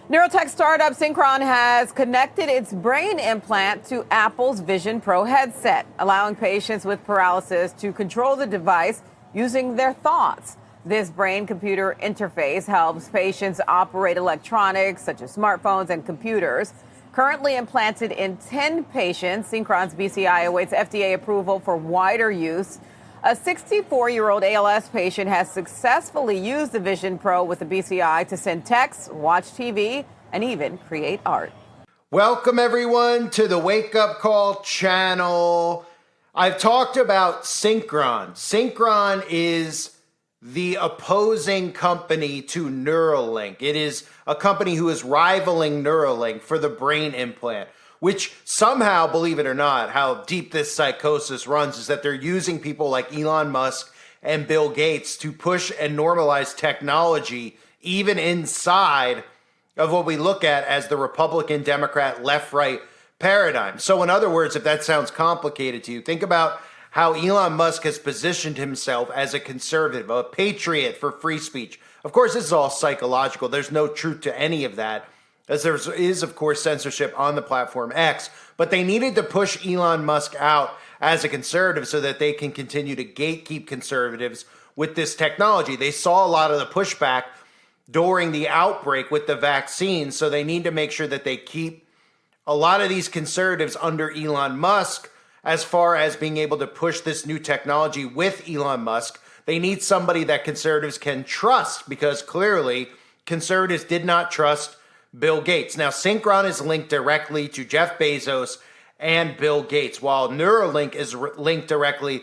Neurotech startup Synchron has connected its brain implant to Apple's Vision Pro headset, allowing patients with paralysis to control the device using their thoughts. This brain-computer interface helps patients operate electronics such as smartphones and computers. Currently implanted in 10 patients, Synchron's BCI awaits FDA approval for wider use. A 64-year-old ALS patient has successfully used the Vision Pro with the BCI to send texts, watch TV, and even create art. Welcome, everyone, to the Wake Up Call channel. I've talked about Synchron. Synchron is the opposing company to Neuralink. It is a company who is rivaling Neuralink for the brain implant, which somehow, believe it or not, how deep this psychosis runs is that they're using people like Elon Musk and Bill Gates to push and normalize technology even inside of what we look at as the Republican, Democrat, left-right paradigm. So in other words, if that sounds complicated to you, think about how Elon Musk has positioned himself as a conservative, a patriot for free speech. Of course, this is all psychological. There's no truth to any of that, as there is, of course, censorship on the platform X. But they needed to push Elon Musk out as a conservative so that they can continue to gatekeep conservatives with this technology. They saw a lot of the pushback during the outbreak with the vaccine, so they need to make sure that they keep a lot of these conservatives under Elon Musk as far as being able to push this new technology with Elon Musk. They need somebody that conservatives can trust, because clearly conservatives did not trust Bill Gates. Now, Synchron is linked directly to Jeff Bezos and Bill Gates, while Neuralink is linked directly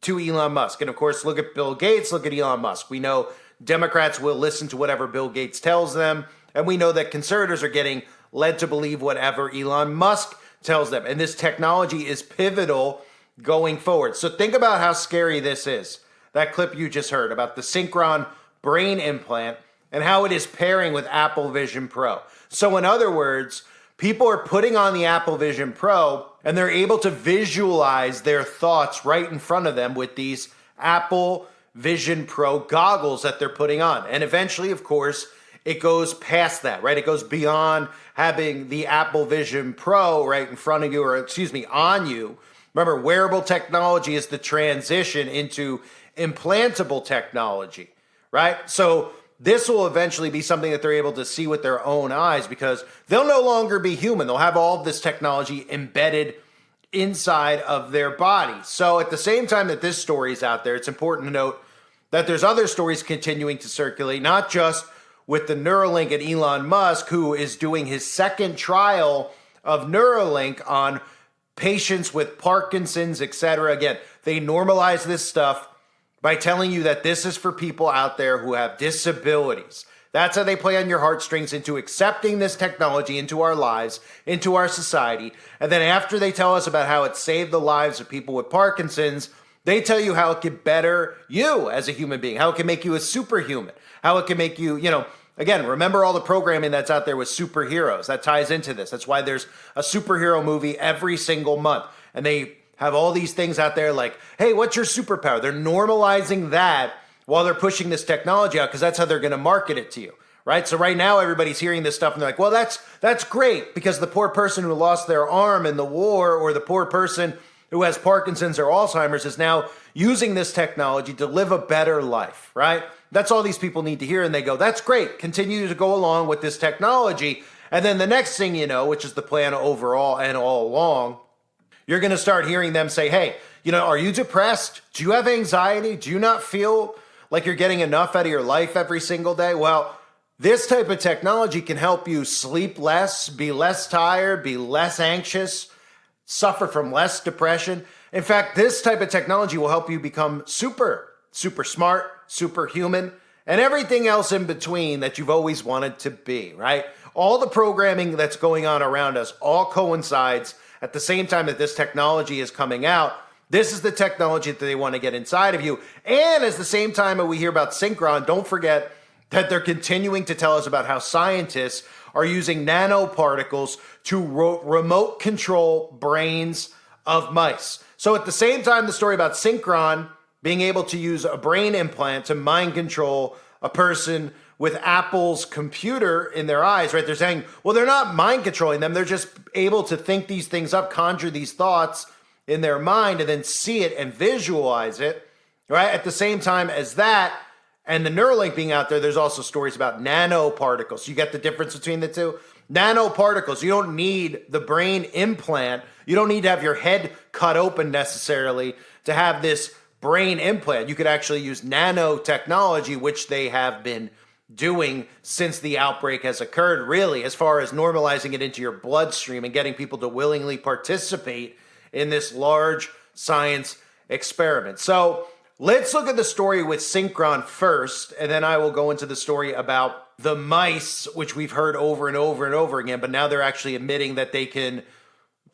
to Elon Musk. And of course, look at Bill Gates, look at Elon Musk. We know Democrats will listen to whatever Bill Gates tells them, and we know that conservatives are getting led to believe whatever Elon Musk tells them. And this technology is pivotal going forward. So think about how scary this is. That clip you just heard about the Synchron brain implant and how it is pairing with Apple Vision Pro. So in other words, people are putting on the Apple Vision Pro and they're able to visualize their thoughts right in front of them with these Apple Vision Pro goggles that they're putting on. And eventually, of course, it goes past that, right? It goes beyond having the Apple Vision Pro right in front of you, or on you. Remember, wearable technology is the transition into implantable technology, right? So this will eventually be something that they're able to see with their own eyes, because they'll no longer be human. They'll have all of this technology embedded inside of their body. So at the same time that this story is out there, it's important to note that there's other stories continuing to circulate, not just with the Neuralink and Elon Musk, who is doing his second trial of Neuralink on patients with Parkinson's, etc. Again, they normalize this stuff by telling you that this is for people out there who have disabilities. That's how they play on your heartstrings into accepting this technology into our lives, into our society. And then after they tell us about how it saved the lives of people with Parkinson's, they tell you how it can better you as a human being, how it can make you a superhuman, how it can make you, again, remember all the programming that's out there with superheroes. That ties into this. That's why there's a superhero movie every single month. And they have all these things out there like, hey, what's your superpower? They're normalizing that while they're pushing this technology out, because that's how they're going to market it to you, right? So right now, everybody's hearing this stuff and they're like, well, that's great, because the poor person who lost their arm in the war, or the poor person who has Parkinson's or Alzheimer's, is now using this technology to live a better life, right? That's all these people need to hear. And they go, that's great. Continue to go along with this technology. And then the next thing you know, which is the plan overall and all along, you're going to start hearing them say, hey, are you depressed? Do you have anxiety? Do you not feel like you're getting enough out of your life every single day? Well, this type of technology can help you sleep less, be less tired, be less anxious, suffer from less depression. In fact, this type of technology will help you become super smart, superhuman, and everything else in between that you've always wanted to be, right? All the programming that's going on around us all coincides at the same time that this technology is coming out. This is the technology that they want to get inside of you. And at the same time that we hear about Synchron, don't forget that they're continuing to tell us about how scientists are using nanoparticles to remote control brains of mice. So at the same time, the story about Synchron being able to use a brain implant to mind control a person with Apple's computer in their eyes, right? They're saying, well, they're not mind controlling them. They're just able to think these things up, conjure these thoughts in their mind, and then see it and visualize it, right? At the same time as that, and the Neuralink being out there, there's also stories about nanoparticles. You get the difference between the two? Nanoparticles. You don't need the brain implant. You don't need to have your head cut open necessarily to have this brain implant. You could actually use nanotechnology, which they have been doing since the outbreak has occurred, really, as far as normalizing it into your bloodstream and getting people to willingly participate in this large science experiment. So let's look at the story with Synchron first, and then I will go into the story about the mice, which we've heard over and over and over again, but now they're actually admitting that they can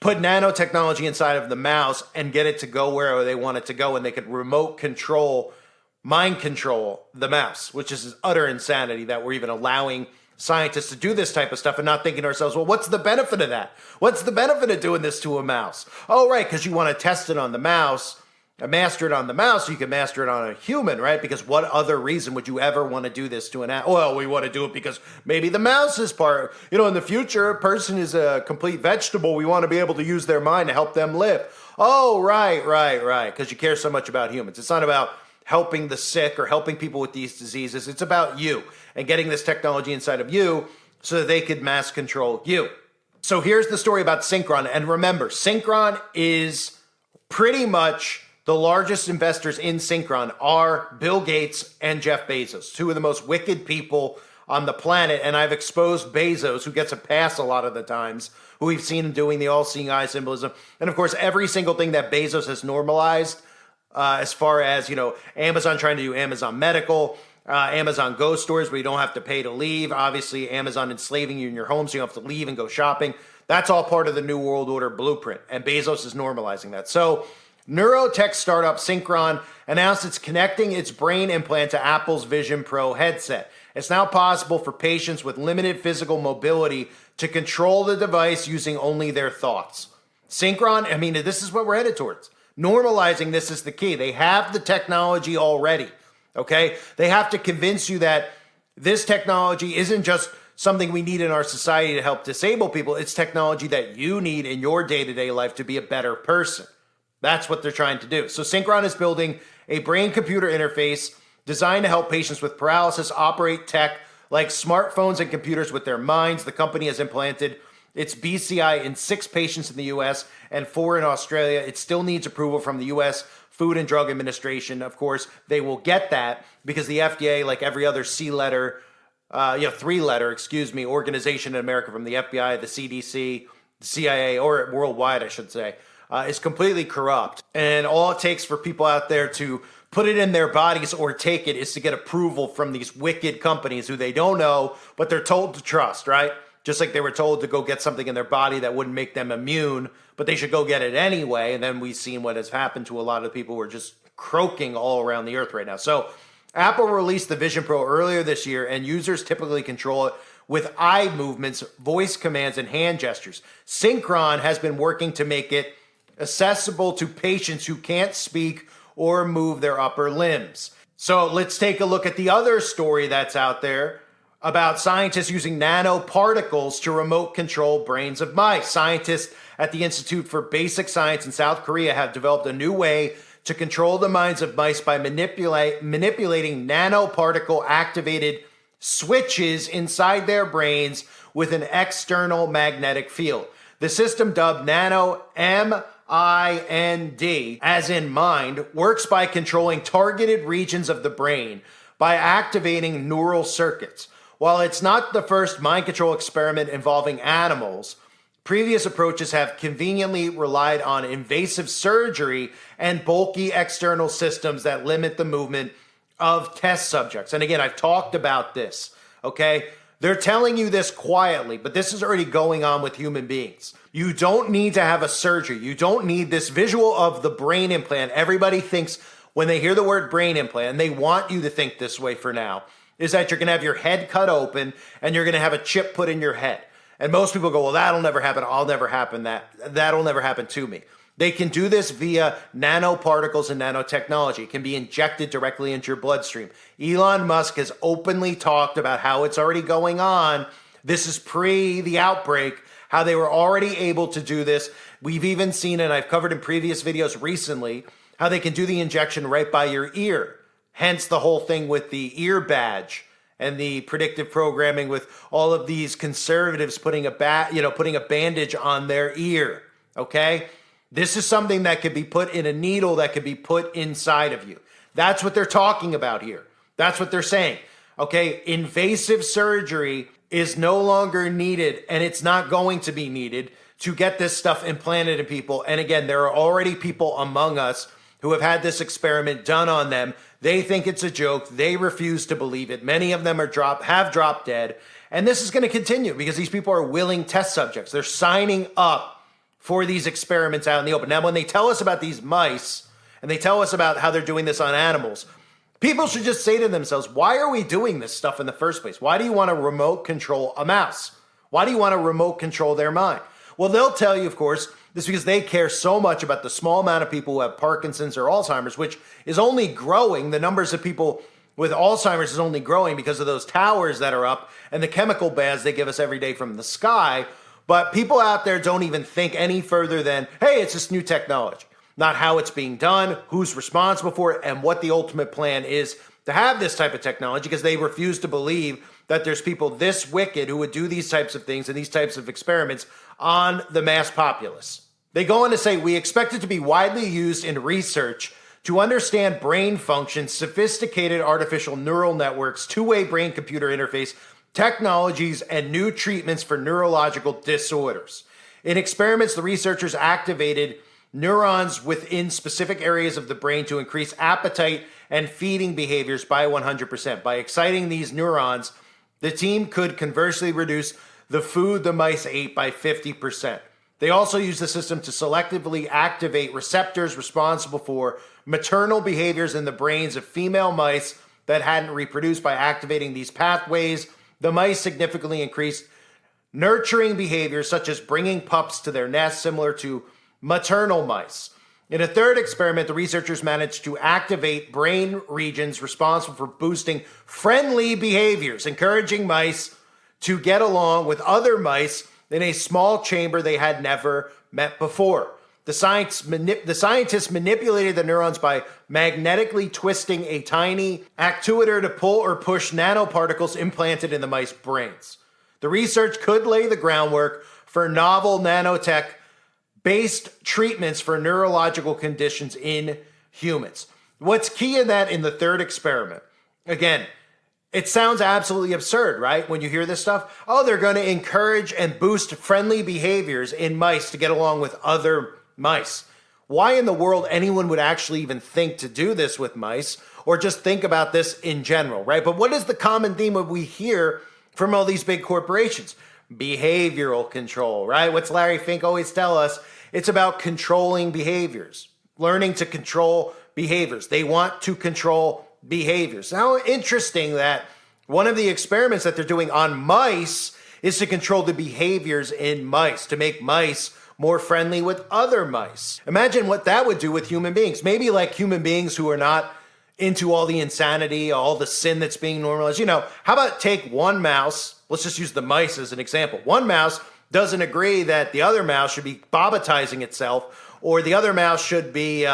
put nanotechnology inside of the mouse and get it to go wherever they want it to go, and they could remote control, mind control the mouse, which is utter insanity that we're even allowing scientists to do this type of stuff and not thinking to ourselves, well, what's the benefit of that? What's the benefit of doing this to a mouse? Oh, right, because you want to test it on the mouse, master it on the mouse, so you can master it on a human, right? Because what other reason would you ever want to do this to an animal? Well, we want to do it because maybe the mouse is part, in the future, a person is a complete vegetable. We want to be able to use their mind to help them live. Oh, right, because you care so much about humans. It's not about helping the sick or helping people with these diseases. It's about you and getting this technology inside of you so that they could mass control you. So here's the story about Synchron. And remember, Synchron is pretty much the largest investors in Synchron are Bill Gates and Jeff Bezos, two of the most wicked people on the planet. And I've exposed Bezos, who gets a pass a lot of the times, who we've seen him doing the all-seeing eye symbolism. And of course, every single thing that Bezos has normalized, as far as, Amazon trying to do Amazon Medical, Amazon Go stores where you don't have to pay to leave. Obviously, Amazon enslaving you in your home so you don't have to leave and go shopping. That's all part of the New World Order blueprint. And Bezos is normalizing that. So neurotech startup Synchron announced it's connecting its brain implant to Apple's Vision Pro headset. It's now possible for patients with limited physical mobility to control the device using only their thoughts. Synchron, this is what we're headed towards. Normalizing this is the key. They have the technology already, okay? They have to convince you that this technology isn't just something we need in our society to help disabled people. It's technology that you need in your day-to-day life to be a better person. That's what they're trying to do. So Synchron is building a brain-computer interface designed to help patients with paralysis operate tech like smartphones and computers with their minds. The company has implanted its BCI in 6 patients in the U.S. and 4 in Australia. It still needs approval from the U.S. Food and Drug Administration. Of course, they will get that because the FDA, like every other 3-letter, organization in America, from the FBI, the CDC, the CIA, or worldwide, I should say, is completely corrupt. And all it takes for people out there to put it in their bodies or take it is to get approval from these wicked companies who they don't know, but they're told to trust, right? Just like they were told to go get something in their body that wouldn't make them immune, but they should go get it anyway. And then we've seen what has happened to a lot of people who are just croaking all around the earth right now. So Apple released the Vision Pro earlier this year, and users typically control it with eye movements, voice commands, and hand gestures. Synchron has been working to make it accessible to patients who can't speak or move their upper limbs. So let's take a look at the other story that's out there about scientists using nanoparticles to remote control brains of mice. Scientists at the Institute for Basic Science in South Korea have developed a new way to control the minds of mice by manipulating nanoparticle activated switches inside their brains with an external magnetic field. The system, dubbed Nano MIND, as in mind, works by controlling targeted regions of the brain by activating neural circuits. While it's not the first mind control experiment involving animals, previous approaches have conveniently relied on invasive surgery and bulky external systems that limit the movement of test subjects. And again, I've talked about this, okay? They're telling you this quietly, but this is already going on with human beings. You don't need to have a surgery. You don't need this visual of the brain implant. Everybody thinks when they hear the word brain implant, and they want you to think this way for now, is that you're going to have your head cut open and you're going to have a chip put in your head. And most people go, well, that'll never happen. I'll never happen that. That'll never happen to me. They can do this via nanoparticles and nanotechnology. It can be injected directly into your bloodstream. Elon Musk has openly talked about how it's already going on. This is pre the outbreak, how they were already able to do this. We've even seen it, I've covered in previous videos recently, how they can do the injection right by your ear. Hence the whole thing with the ear badge and the predictive programming with all of these conservatives putting a bandage on their ear, okay? This is something that could be put in a needle that could be put inside of you. That's what they're talking about here. That's what they're saying. Okay, invasive surgery is no longer needed, and it's not going to be needed to get this stuff implanted in people. And again, there are already people among us who have had this experiment done on them. They think it's a joke. They refuse to believe it. Many of them have dropped dead. And this is going to continue because these people are willing test subjects. They're signing up for these experiments out in the open. Now, when they tell us about these mice and they tell us about how they're doing this on animals, people should just say to themselves, why are we doing this stuff in the first place? Why do you want to remote control a mouse? Why do you want to remote control their mind? Well, they'll tell you, of course, this is because they care so much about the small amount of people who have Parkinson's or Alzheimer's, which is only growing. The numbers of people with Alzheimer's is only growing because of those towers that are up and the chemical baths they give us every day from the sky. But people out there don't even think any further than, hey, it's this new technology, not how it's being done, who's responsible for it, and what the ultimate plan is to have this type of technology, because they refuse to believe that there's people this wicked who would do these types of things and these types of experiments on the mass populace. They go on to say, we expect it to be widely used in research to understand brain function, sophisticated artificial neural networks, two-way brain-computer interface, technologies, and new treatments for neurological disorders. In experiments, the researchers activated neurons within specific areas of the brain to increase appetite and feeding behaviors by 100%. By exciting these neurons, the team could conversely reduce the food the mice ate by 50%. They also used the system to selectively activate receptors responsible for maternal behaviors in the brains of female mice that hadn't reproduced. By activating these pathways, the mice significantly increased nurturing behaviors such as bringing pups to their nest, similar to maternal mice. In a third experiment, the researchers managed to activate brain regions responsible for boosting friendly behaviors, encouraging mice to get along with other mice in a small chamber they had never met before. The scientists manipulated the neurons by magnetically twisting a tiny actuator to pull or push nanoparticles implanted in the mice brains. The research could lay the groundwork for novel nanotech-based treatments for neurological conditions in humans. What's key in that, in the third experiment, again, it sounds absolutely absurd, right? When you hear this stuff, oh, they're going to encourage and boost friendly behaviors in mice to get along with other mice. Why in the world anyone would actually even think to do this with mice, or just think about this in general, right? But what is the common theme that we hear from all these big corporations? Behavioral control, right? What's Larry Fink always tell us? It's about controlling behaviors, learning to control behaviors. They want to control behaviors. How interesting that one of the experiments that they're doing on mice is to control the behaviors in mice, to make mice more friendly with other mice. Imagine what that would do with human beings. Maybe like human beings who are not into all the insanity, all the sin that's being normalized. You know, how about take one mouse, let's just use the mice as an example. One mouse doesn't agree that the other mouse should be bobbitizing itself, or the other mouse should be,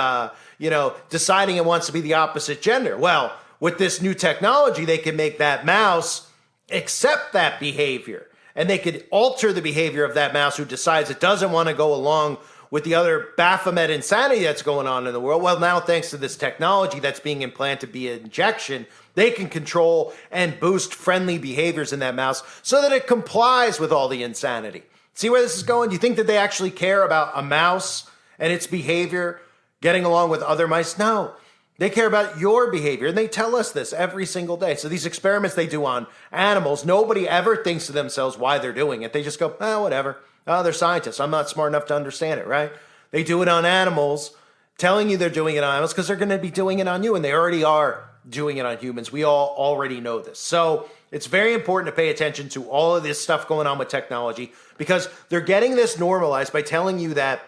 deciding it wants to be the opposite gender. Well, with this new technology, they can make that mouse accept that behavior. And they could alter the behavior of that mouse who decides it doesn't want to go along with the other Baphomet insanity that's going on in the world. Well, now thanks to this technology that's being implanted via injection, they can control and boost friendly behaviors in that mouse so that it complies with all the insanity. See where this is going? Do you think that they actually care about a mouse and its behavior getting along with other mice? No. They care about your behavior, and they tell us this every single day. So these experiments they do on animals, nobody ever thinks to themselves why they're doing it. They just go, whatever. Oh, they're scientists. I'm not smart enough to understand it, right? They do it on animals, telling you they're doing it on animals because they're going to be doing it on you, and they already are doing it on humans. We all already know this. So it's very important to pay attention to all of this stuff going on with technology, because they're getting this normalized by telling you that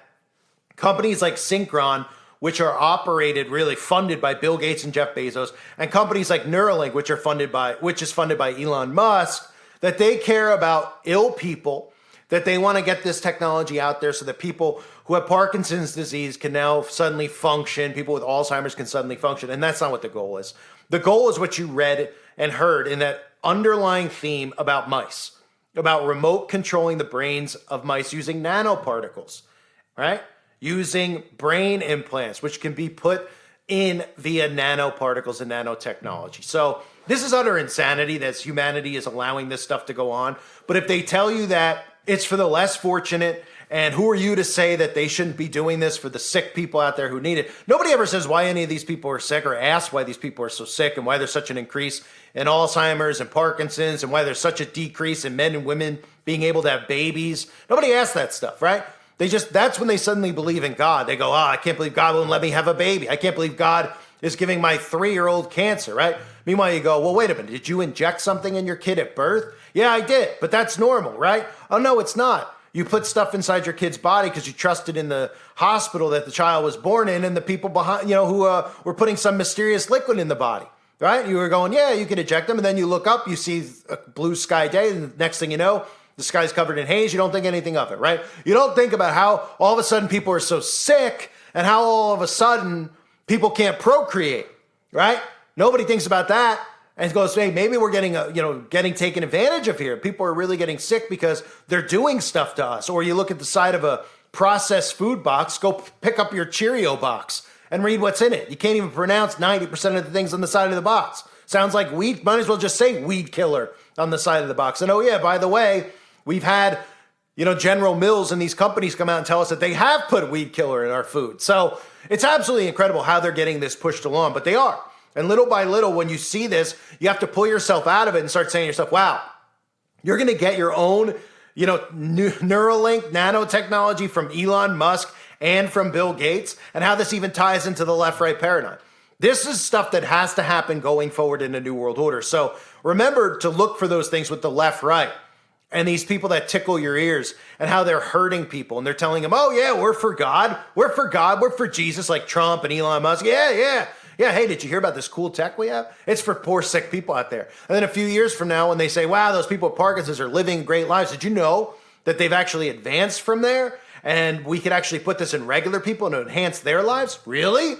Companies like Synchron, which are operated, really funded by Bill Gates and Jeff Bezos, and companies like Neuralink, which is funded by Elon Musk, that they care about ill people, that they want to get this technology out there so that people who have Parkinson's disease can now suddenly function, people with Alzheimer's can suddenly function, and that's not what the goal is. The goal is what you read and heard in that underlying theme about mice, about remote controlling the brains of mice using nanoparticles, right? Using brain implants, which can be put in via nanoparticles and nanotechnology. So this is utter insanity that humanity is allowing this stuff to go on. But if they tell you that it's for the less fortunate, and who are you to say that they shouldn't be doing this for the sick people out there who need it? Nobody ever says why any of these people are sick or asks why these people are so sick and why there's such an increase in Alzheimer's and Parkinson's and why there's such a decrease in men and women being able to have babies. Nobody asks that stuff, right? That's when they suddenly believe in God. They go, I can't believe God won't let me have a baby. I can't believe God is giving my 3-year-old cancer, right? Meanwhile, you go, well, wait a minute. Did you inject something in your kid at birth? Yeah, I did, but that's normal, right? Oh, no, it's not. You put stuff inside your kid's body because you trusted in the hospital that the child was born in and the people behind, who were putting some mysterious liquid in the body, right? You were going, yeah, you can eject them. And then you look up, you see a blue sky day. And the next thing you know, the sky's covered in haze. You don't think anything of it, right? You don't think about how all of a sudden people are so sick and how all of a sudden people can't procreate, right? Nobody thinks about that. And goes, hey, maybe we're getting taken advantage of here. People are really getting sick because they're doing stuff to us. Or you look at the side of a processed food box, go pick up your Cheerio box and read what's in it. You can't even pronounce 90% of the things on the side of the box. Sounds like weed. Might as well just say weed killer on the side of the box. And oh yeah, by the way, we've had, General Mills and these companies come out and tell us that they have put weed killer in our food. So it's absolutely incredible how they're getting this pushed along, but they are. And little by little, when you see this, you have to pull yourself out of it and start saying to yourself, wow, you're going to get your own, Neuralink nanotechnology from Elon Musk and from Bill Gates, and how this even ties into the left-right paradigm. This is stuff that has to happen going forward in a new world order. So remember to look for those things with the left-right and these people that tickle your ears and how they're hurting people. And they're telling them, oh, yeah, we're for God. We're for God. We're for Jesus, like Trump and Elon Musk. Yeah. Yeah, hey, did you hear about this cool tech we have? It's for poor, sick people out there. And then a few years from now, when they say, wow, those people with Parkinson's are living great lives, did you know that they've actually advanced from there? And we could actually put this in regular people and enhance their lives? Really?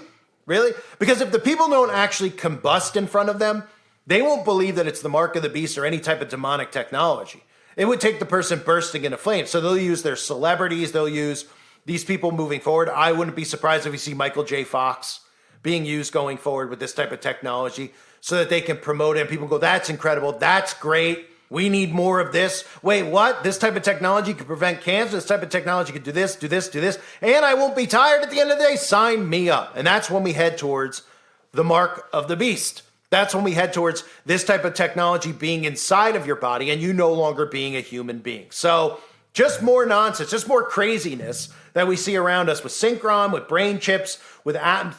Really? Because if the people don't actually combust in front of them, they won't believe that it's the mark of the beast or any type of demonic technology. It would take the person bursting into flames. So they'll use their celebrities. They'll use these people moving forward. I wouldn't be surprised if we see Michael J. Fox being used going forward with this type of technology so that they can promote it and people go, that's incredible, that's great, we need more of this. Wait, what? This type of technology could prevent cancer, this type of technology could do this, and I won't be tired at the end of the day. Sign me up. And that's when we head towards the mark of the beast. That's when we head towards this type of technology being inside of your body and you no longer being a human being. So just more nonsense, just more craziness that we see around us with Synchron, with brain chips, with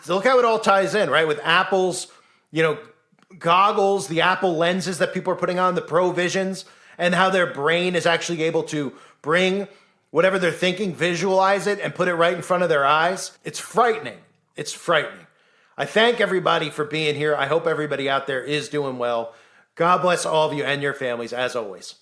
look how it all ties in, right? With Apple's, goggles, the Apple lenses that people are putting on, the Pro Visions, and how their brain is actually able to bring whatever they're thinking, visualize it, and put it right in front of their eyes. It's frightening. It's frightening. I thank everybody for being here. I hope everybody out there is doing well. God bless all of you and your families, as always.